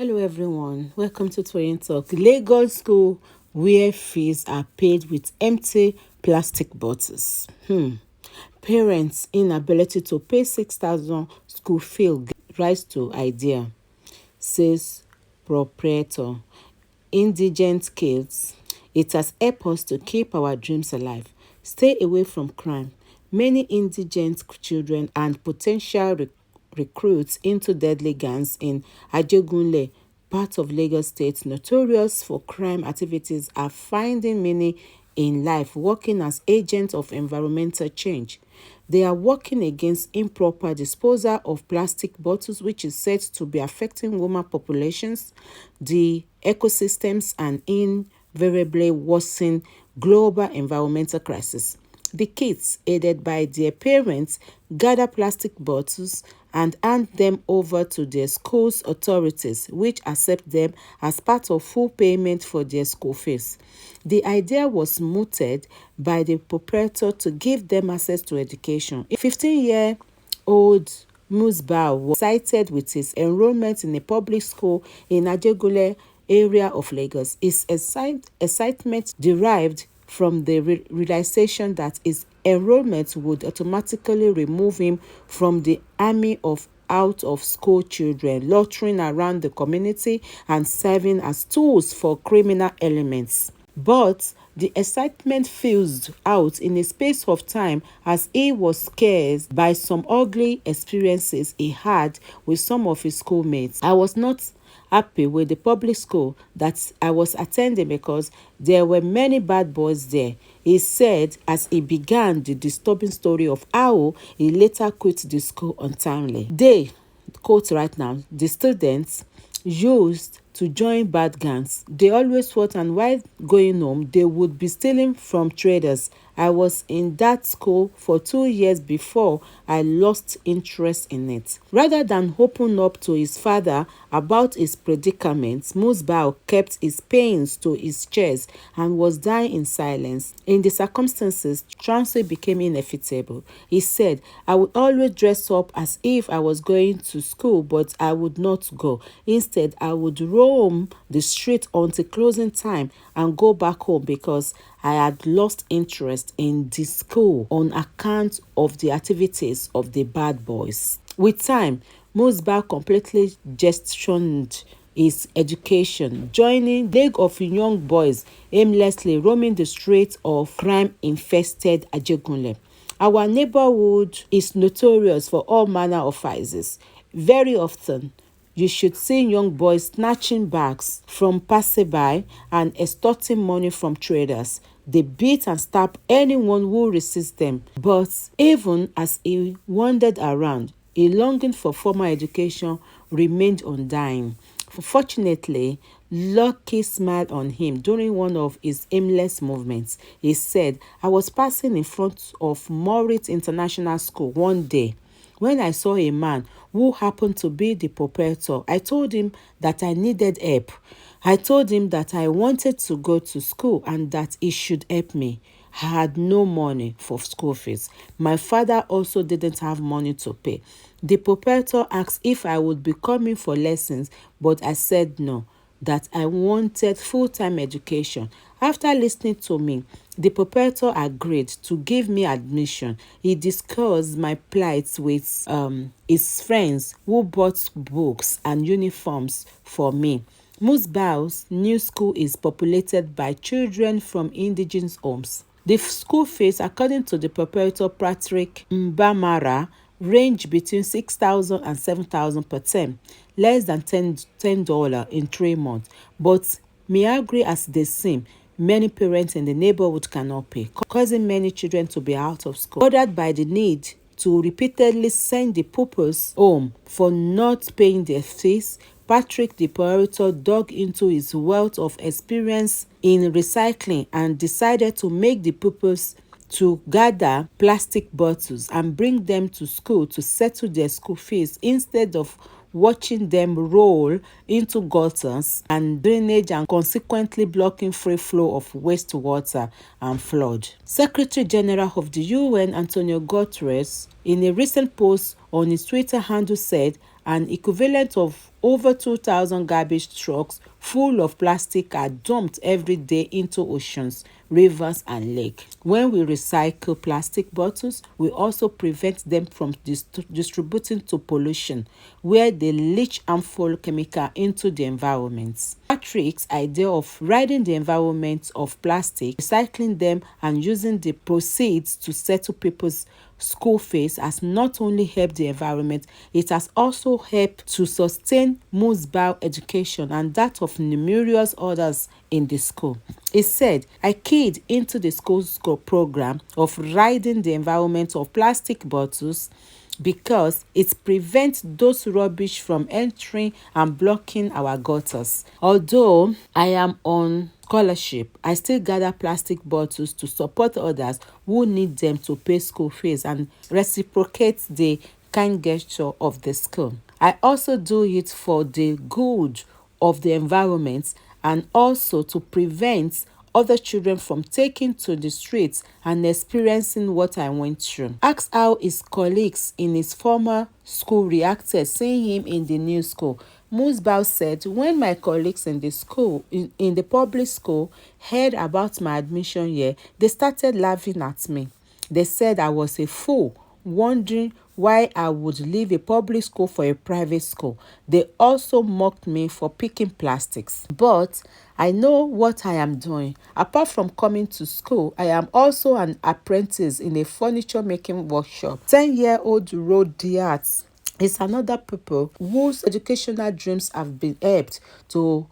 Hello everyone, welcome to Toyin Talk. Lagos school where fees are paid with empty plastic bottles. Parents' inability to pay 6,000 school fee rise to idea, says proprietor. Indigent kids. It has helped us to keep our dreams alive. Stay away from crime. Many indigent children and potential recruits into deadly gangs in Ajegunle, part of Lagos State notorious for crime activities, are finding meaning in life working as agents of environmental change. They are working against improper disposal of plastic bottles, which is said to be affecting women populations, the ecosystems, and invariably worsen global environmental crisis. The kids, aided by their parents, gather plastic bottles and hand them over to their school's authorities, which accept them as part of full payment for their school fees. The idea was mooted by the proprietor to give them access to education. A 15-year-old Musbah was cited with his enrollment in a public school in Ajegunle area of Lagos. His excitement derived from the realization that his enrollment would automatically remove him from the army of out-of-school children loitering around the community and serving as tools for criminal elements. But the excitement fizzled out in a space of time as he was scared by some ugly experiences he had with some of his schoolmates. I was not happy with the public school that I was attending because there were many bad boys there, he said as he began the disturbing story of how he later quit the school untimely. They, quote right now, the students used to join bad gangs. They always fought, and while going home, they would be stealing from traders. I was in that school for 2 years before I lost interest in it. Rather than open up to his father about his predicament, Musbah kept his pains to his chest and was dying in silence. In the circumstances, transit became inevitable. He said, I would always dress up as if I was going to school, but I would not go. Instead, I would roam the street until closing time and go back home because I had lost interest in the school on account of the activities of the bad boys. With time, Musbah completely gestioned his education, joining a league of young boys aimlessly roaming the streets of crime-infested Ajegunle. Our neighborhood is notorious for all manner of vices. Very often, you should see young boys snatching bags from passerby and extorting money from traders. They beat and stab anyone who resists them. But even as he wandered around, a longing for formal education remained undying. Fortunately, lucky smiled on him during one of his aimless movements. He said, I was passing in front of Moritz International School one day when I saw a man who happened to be the proprietor. I told him that I needed help. I told him that I wanted to go to school and that he should help me. I had no money for school fees. My father also didn't have money to pay. The proprietor asked if I would be coming for lessons, but I said no, that I wanted full-time education. After listening to me, the proprietor agreed to give me admission. He discussed my plight with his friends who bought books and uniforms for me. Musbah's new school is populated by children from indigent homes. The school fees, according to the proprietor Patrick Mbamara, range between 6,000 and 7,000 per term, less than $10 in 3 months. But Miagri as they seem, many parents in the neighborhood cannot pay, causing many children to be out of school. Bothered by the need to repeatedly send the pupils home for not paying their fees, Patrick the proprietor dug into his wealth of experience in recycling and decided to make the pupils to gather plastic bottles and bring them to school to settle their school fees instead of watching them roll into gutters and drainage and consequently blocking free flow of wastewater and flood. Secretary General of the UN, Antonio Guterres, in a recent post on his Twitter handle said, an equivalent of over 2,000 garbage trucks full of plastic are dumped every day into oceans, rivers, and lakes. When we recycle plastic bottles, we also prevent them from distributing to pollution, where they leach harmful chemical into the environment. Patrick's idea of ridding the environment of plastic, recycling them, and using the proceeds to settle people's school fees has not only helped the environment, it has also helped to sustain Musbau education and that of numerous others in the school. He said, I keyed into the school's program of ridding the environment of plastic bottles because it prevents those rubbish from entering and blocking our gutters. Although I am on scholarship, I still gather plastic bottles to support others who need them to pay school fees and reciprocate the kind gesture of the school. I also do it for the good of the environment and also to prevent other children from taking to the streets and experiencing what I went through. Asked how his colleagues in his former school reacted seeing him in the new school, Musbau said, when my colleagues in the school, in the public school, heard about my admission here, they started laughing at me. They said I was a fool, wondering why I would leave a public school for a private school. They also mocked me for picking plastics. But I know what I am doing. Apart from coming to school, I am also an apprentice in a furniture making workshop. 10-year-old Rodiat is another people whose educational dreams have been helped to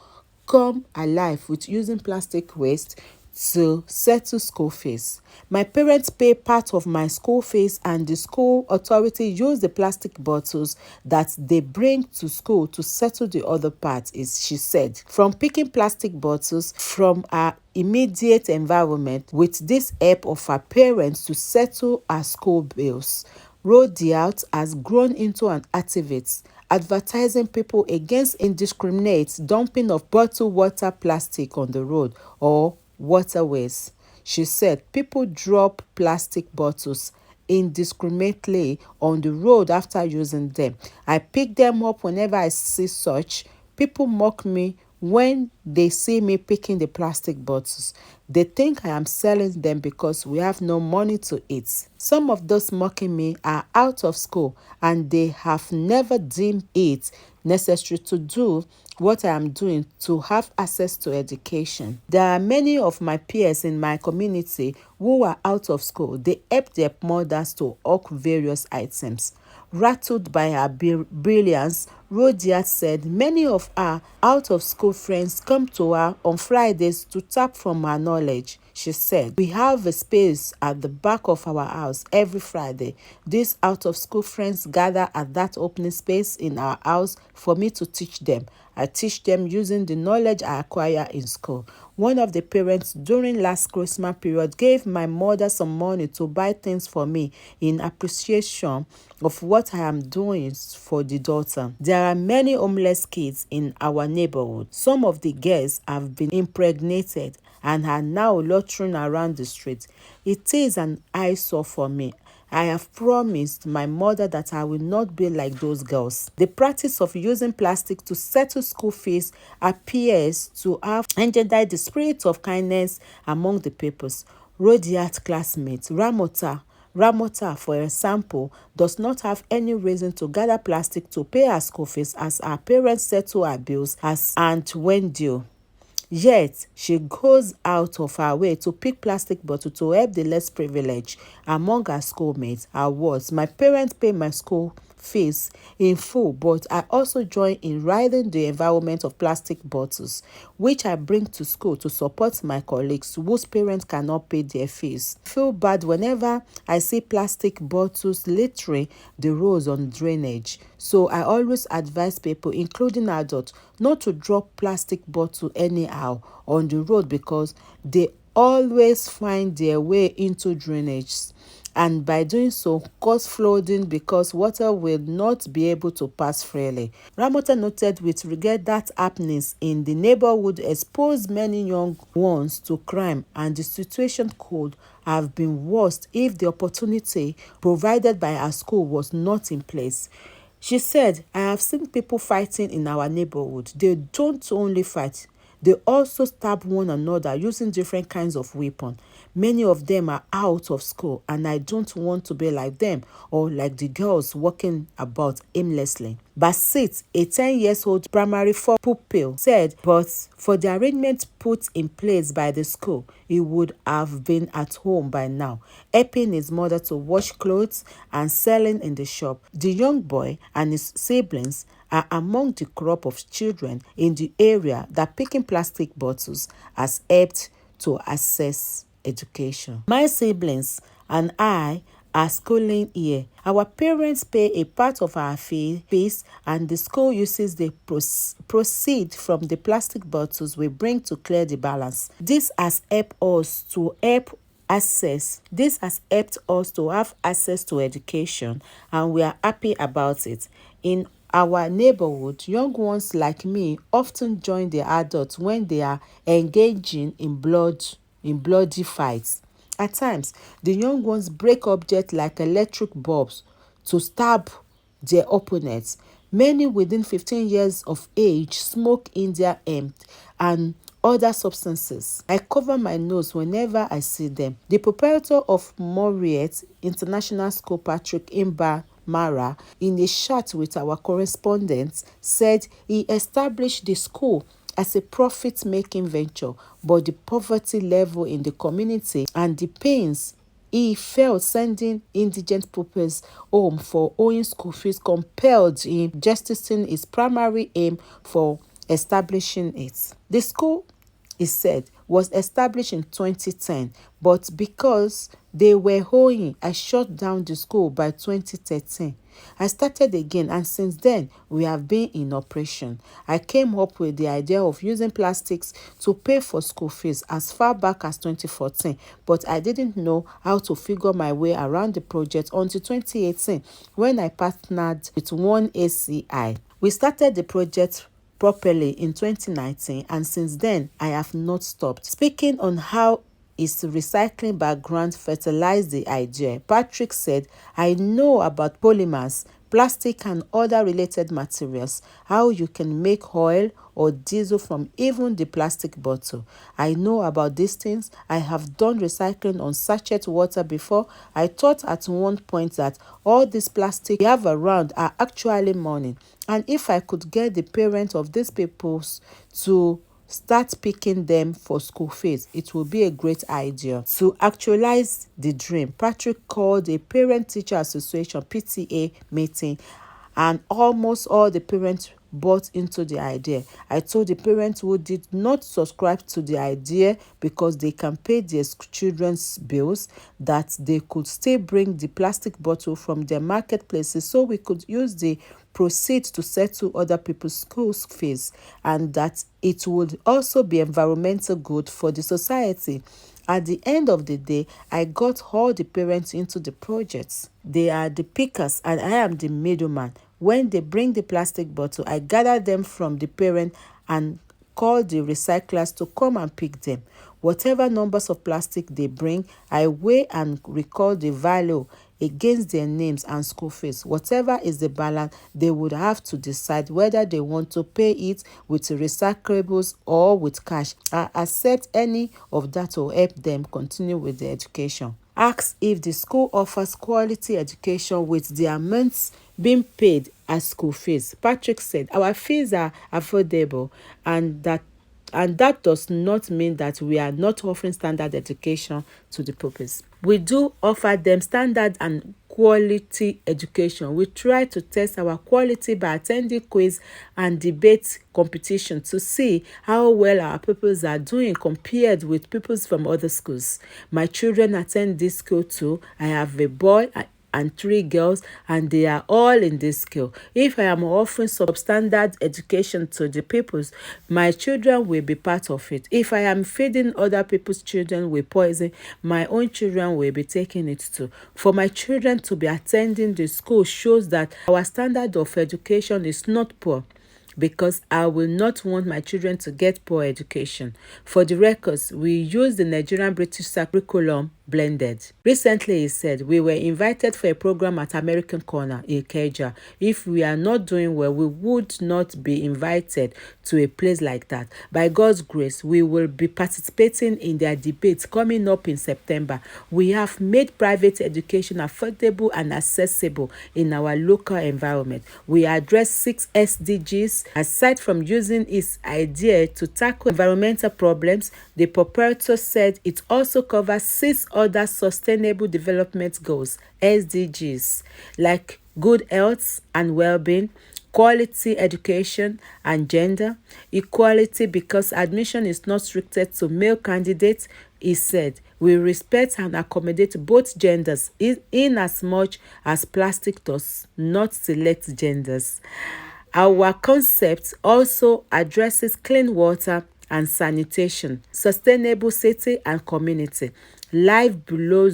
come alive with using plastic waste to settle school fees. My parents pay part of my school fees and the school authority use the plastic bottles that they bring to school to settle the other part, she said. From picking plastic bottles from our immediate environment with this help of our parents to settle our school bills, Rodiat has grown into an activist, advertising people against indiscriminate dumping of bottled water plastic on the road or waterways. She said people drop plastic bottles indiscriminately on the road after using them. I pick them up whenever I see such. People mock me when they see me picking the plastic bottles. They think I am selling them because we have no money to eat. Some of those mocking me are out of school and they have never deemed it necessary to do what I am doing to have access to education. There are many of my peers in my community who are out of school. They help their mothers to hawk various items. Rattled by her brilliance, Rodiat said many of her out-of-school friends come to her on Fridays to tap from her knowledge. She said, we have a space at the back of our house every Friday. These out-of-school friends gather at that opening space in our house for me to teach them. I teach them using the knowledge I acquire in school. One of the parents during last Christmas period gave my mother some money to buy things for me in appreciation of what I am doing for the daughter. There are many homeless kids in our neighborhood. Some of the girls have been impregnated and are now loitering around the street. It is an eyesore for me. I have promised my mother that I will not be like those girls. The practice of using plastic to settle school fees appears to have engendered the spirit of kindness among the peoples. Rodiat classmate Ramota, for example, does not have any reason to gather plastic to pay her school fees as her parents settle her bills as and when due. Yet, she goes out of her way to pick plastic bottles to help the less privileged among her schoolmates. Her words, my parents pay my school fees in full, but I also join in ridding the environment of plastic bottles, which I bring to school to support my colleagues whose parents cannot pay their fees. I feel bad whenever I see plastic bottles littering the roads on drainage. So I always advise people, including adults, not to drop plastic bottle anyhow on the road because they always find their way into drainage, and by doing so cause flooding because water will not be able to pass freely. Ramota noted with regret that happenings in the neighborhood expose many young ones to crime, and the situation could have been worse if the opportunity provided by our school was not in place. She said, I have seen people fighting in our neighborhood. They don't only fight, they also stab one another using different kinds of weapons. Many of them are out of school, and I don't want to be like them or like the girls walking about aimlessly. Basit, a 10-year-old primary 4 pupil, said, but for the arrangement put in place by the school, he would have been at home by now, helping his mother to wash clothes and selling in the shop. The young boy and his siblings are among the crop of children in the area that picking plastic bottles has helped to access education. My siblings and I are schooling here. Our parents pay a part of our fees, and the school uses the proceed from the plastic bottles we bring to clear the balance. This has helped us to have access to education, and we are happy about it. In our neighborhood, young ones like me often join the adults when they are engaging in bloody fights. At times, the young ones break objects like electric bulbs to stab their opponents. Many within 15 years of age smoke India hemp and other substances. I cover my nose whenever I see them. The proprietor of Moriet International School, Patrick Imba Mara, in a chat with our correspondent, said he established the school as a profit-making venture, but the poverty level in the community and the pains he felt sending indigent pupils home for owing school fees compelled him justifying his primary aim for establishing it. The school, he said, was established in 2010, but because they were owing, I shut down the school by 2013. I started again, and since then we have been in operation. I came up with the idea of using plastics to pay for school fees as far back as 2014, but I didn't know how to figure my way around the project until 2018 when I partnered with one ACI. We started the project properly in 2019, and since then I have not stopped. Speaking on how his recycling background fertilized the idea, Patrick said, I know about polymers, plastic and other related materials, how you can make oil or diesel from even the plastic bottle. I know about these things. I have done recycling on sachet water before. I thought at one point that all this plastic we have around are actually money, and if I could get the parents of these people to start picking them for school fees, it will be a great idea. To actualize the dream, Patrick called a parent-teacher association (PTA) meeting, and almost all the parents bought into the idea. I told the parents who did not subscribe to the idea because they can pay their children's bills that they could still bring the plastic bottle from their marketplaces so we could use the proceeds to settle other people's school fees, and that it would also be environmental good for the society. At the end of the day, I got all the parents into the project. They are the pickers and I am the middleman. When they bring the plastic bottle, I gather them from the parent and call the recyclers to come and pick them. Whatever numbers of plastic they bring, I weigh and record the value against their names and school fees. Whatever is the balance, they would have to decide whether they want to pay it with recyclables or with cash. I accept any of that to help them continue with their education. Asked if the school offers quality education with the amounts being paid as school fees, Patrick said, our fees are affordable, and that does not mean that we are not offering standard education to the pupils. We do offer them standard and quality education. We try to test our quality by attending quiz and debate competition to see how well our pupils are doing compared with pupils from other schools. My children attend this school too. I have a boy and 3 girls, and they are all in this school. If I am offering substandard education to the pupils, my children will be part of it. If I am feeding other people's children with poison, my own children will be taking it too. For my children to be attending the school shows that our standard of education is not poor, because I will not want my children to get poor education. For the records, we use the Nigerian British curriculum blended. Recently, he said, we were invited for a program at American Corner in Ikeja. If we are not doing well, we would not be invited to a place like that. By God's grace, we will be participating in their debates coming up in September. We have made private education affordable and accessible in our local environment. We address 6 SDGs. Aside from using its idea to tackle environmental problems, the proprietor said it also covers 6 other sustainable development goals, SDGs, like good health and well-being, quality education and gender equality. Because admission is not restricted to male candidates, he said, we respect and accommodate both genders in as much as plastic does not select genders. Our concept also addresses clean water and sanitation, sustainable city and community, life below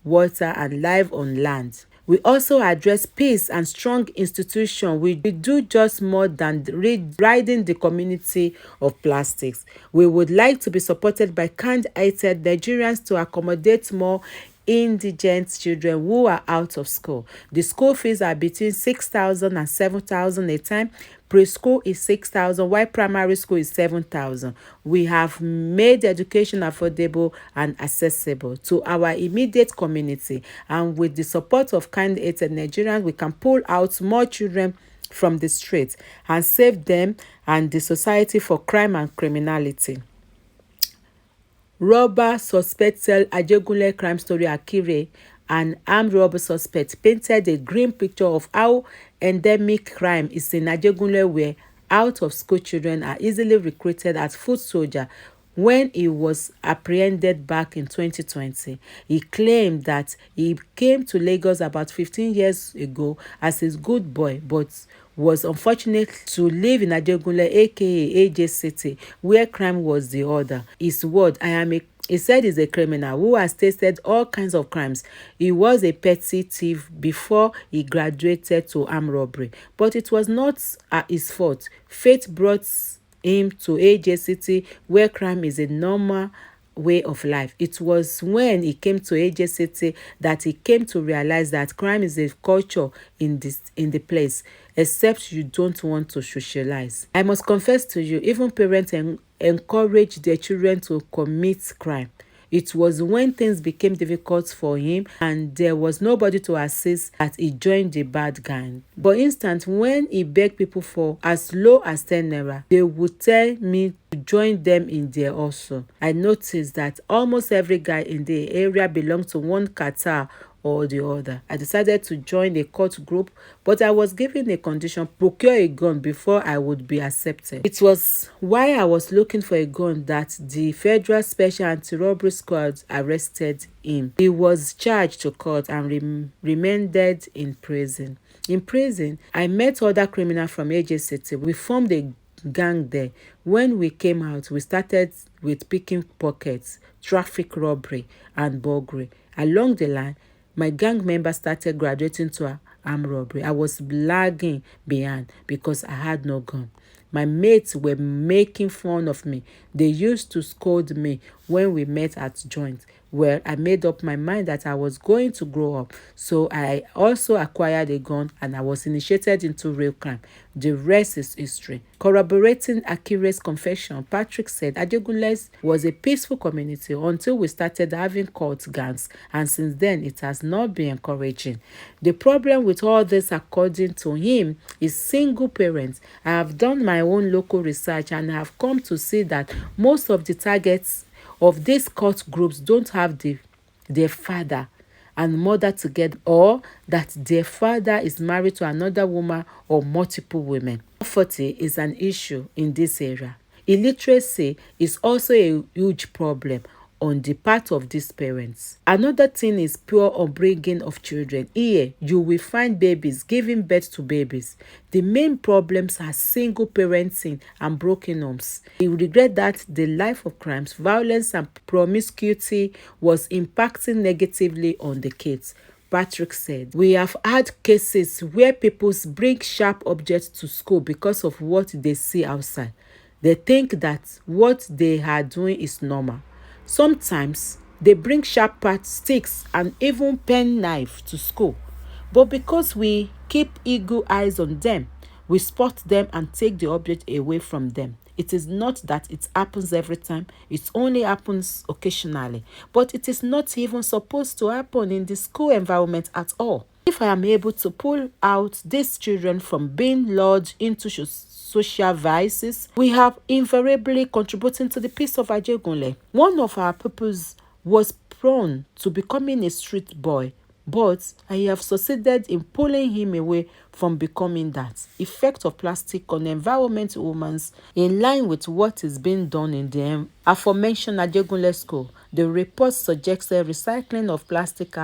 water and life on land. We also address peace and strong institutions. We do just more than ridding the community of plastics. We would like to be supported by kind-hearted Nigerians to accommodate more indigent children who are out of school. The school fees are between 6,000 and 7,000 a time. Preschool is 6,000, while primary school is 7,000. We have made education affordable and accessible to our immediate community, and with the support of kind-hearted Nigerians, we can pull out more children from the streets and save them and the society for crime and criminality. Robber suspect tell Ajegunle crime story Akire. An armed robber suspect painted a grim picture of how endemic crime is in Ajegunle, where out-of-school children are easily recruited as foot soldiers. When he was apprehended back in 2020, he claimed that he came to Lagos about 15 years ago as a good boy, but was unfortunate to live in Ajegunle, aka AJ City, where crime was the order. His word, he said he's a criminal who has tasted all kinds of crimes. He was a petty thief before he graduated to armed robbery, but it was not his fault. Fate brought him to AJ City, where crime is a normal way of life. It was when he came to AJ City that he came to realize that crime is a culture in the place, except you don't want to socialize. I must confess to you, even parents encourage their children to commit crime. It was when things became difficult for him and there was nobody to assist that he joined the bad gang. For instance, when he begged people for as low as 10 naira, they would tell me to join them in there also. I noticed that almost every guy in the area belonged to one cartel or the other. I decided to join a cult group, but I was given a condition: procure a gun before I would be accepted. It was while I was looking for a gun that the Federal Special Anti-Robbery Squad arrested him. He was charged to court and remanded in prison. In prison, I met other criminals from AJ City. We formed a gang there. When we came out, we started with picking pockets, traffic robbery, and burglary. Along the line, my gang members started graduating to armed robbery. I was lagging behind because I had no gun. My mates were making fun of me. They used to scold me when we met at joint. Well, I made up my mind that I was going to grow up. So I also acquired a gun and I was initiated into real crime. The rest is history. Corroborating Akire's confession, Patrick said Ajegunle was a peaceful community until we started having cult gangs, and since then it has not been encouraging. The problem with all this, according to him, is single parents. I have done my own local research and I have come to see that most of the targets of these cult groups don't have their father and mother together, or that their father is married to another woman or multiple women. Poverty is an issue in this area. Illiteracy is also a huge problem on the part of these parents. Another thing is poor upbringing of children. Here, you will find babies giving birth to babies. The main problems are single parenting and broken homes. We regret that the life of crimes, violence, and promiscuity was impacting negatively on the kids. Patrick said, we have had cases where people bring sharp objects to school because of what they see outside. They think that what they are doing is normal. Sometimes They bring sharp parts, sticks, and even pen knife to school. But because we keep eagle eyes on them, we spot them and take the object away from them. It is not that it happens every time, it only happens occasionally. But it is not even supposed to happen in the school environment at all. If I am able to pull out these children from being lured into social vices, we have invariably contributing to the peace of Ajegunle. One of our pupils was prone to becoming a street boy, but I have succeeded in pulling him away from becoming that. Effect of plastic on environment humans in line with what is being done in the aforementioned Ajegunle school. The report suggested recycling of plastic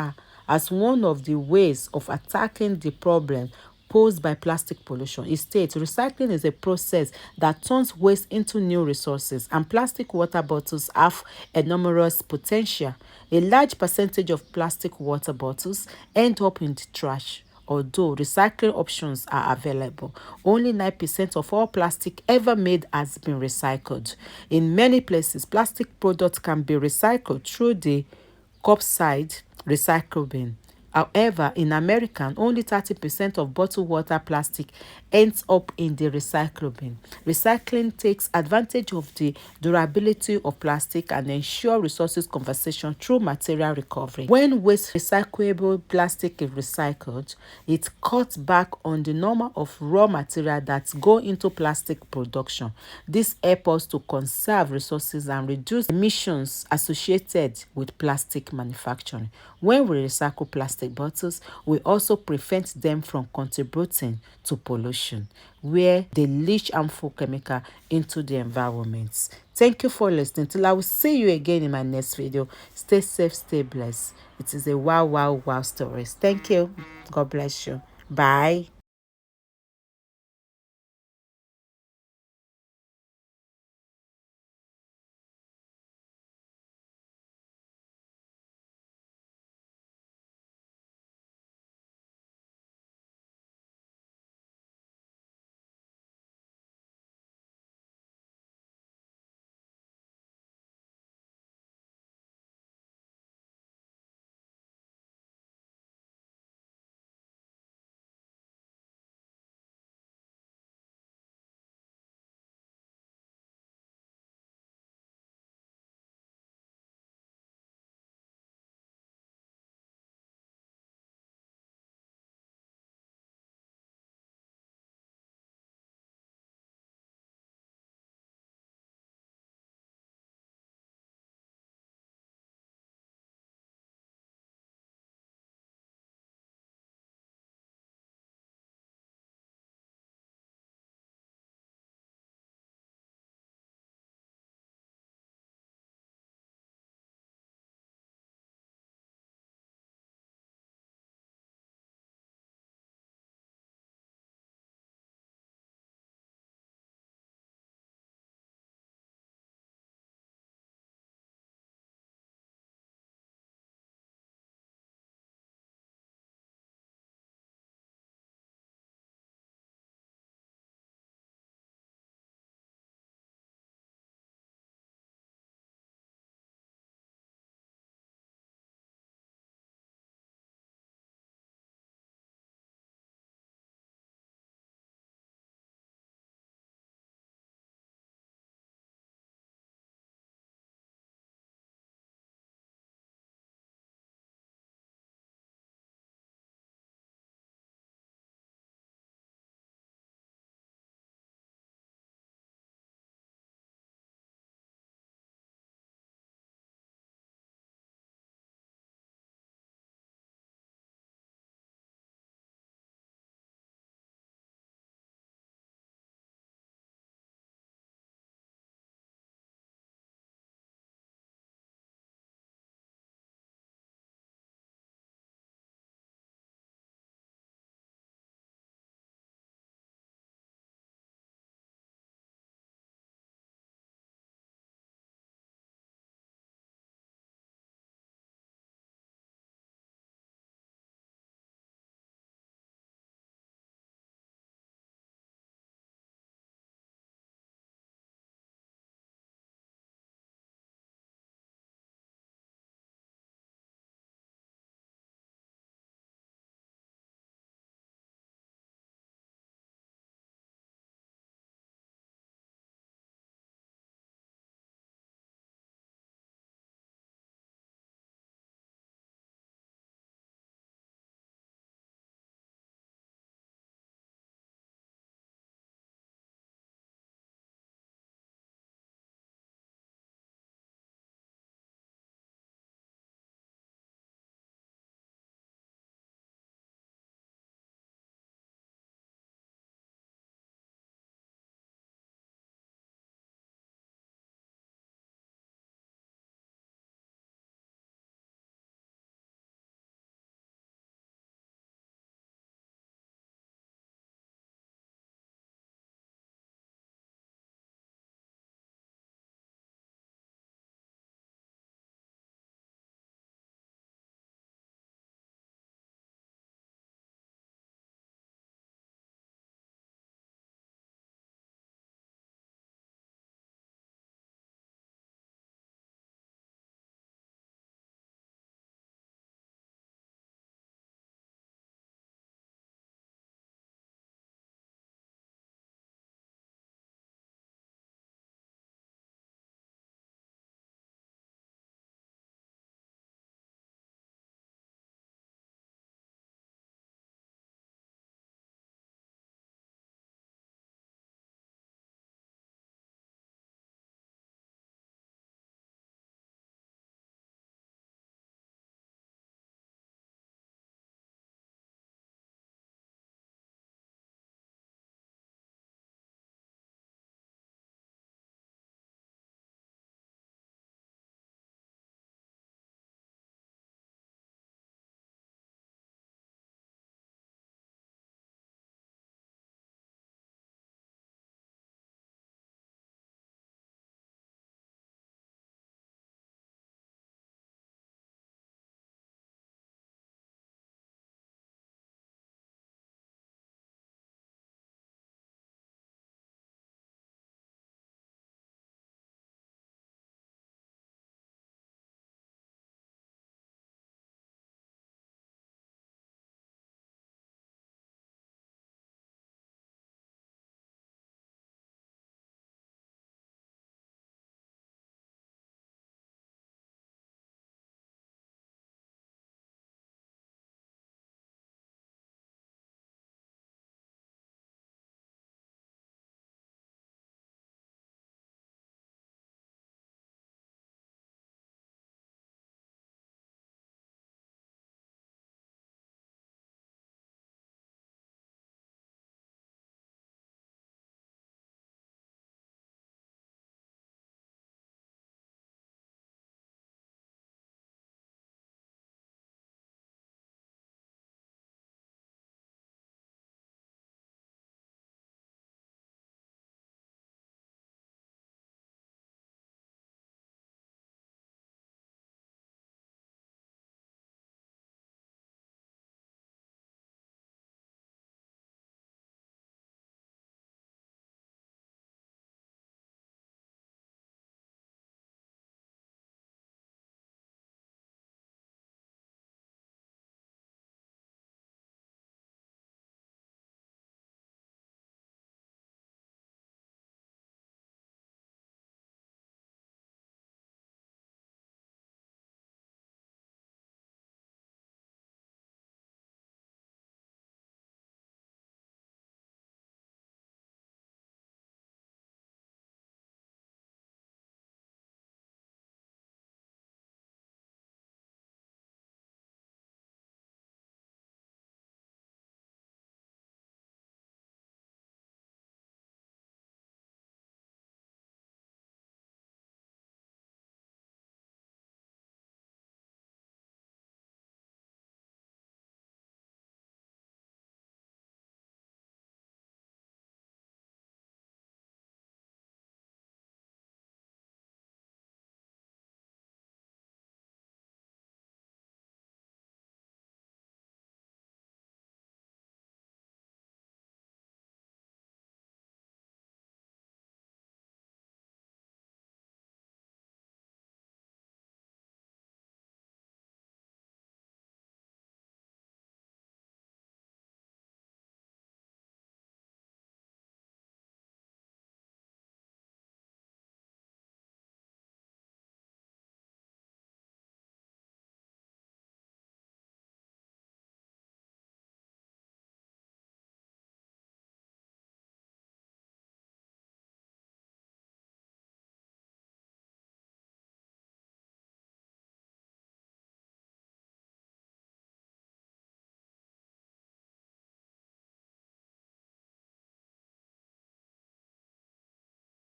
as one of the ways of attacking the problem posed by plastic pollution. It states recycling is a process that turns waste into new resources, and plastic water bottles have enormous potential. A large percentage of plastic water bottles end up in the trash. Although recycling options are available, only 9% of all plastic ever made has been recycled. In many places, plastic products can be recycled through the curbside recycle bin. However, in America, only 30% of bottled water plastic ends up in the recycle bin. Recycling takes advantage of the durability of plastic and ensures resources conservation through material recovery. When waste recyclable plastic is recycled, it cuts back on the number of raw material that go into plastic production. This helps us to conserve resources and reduce emissions associated with plastic manufacturing. When we recycle plastic bottles, we also prevent them from contributing to pollution, where they leach harmful chemical into the environment. Thank you for listening. Till I will see you again in my next video. Stay safe, stay blessed. It is a wow stories. Thank you. God bless you. Bye.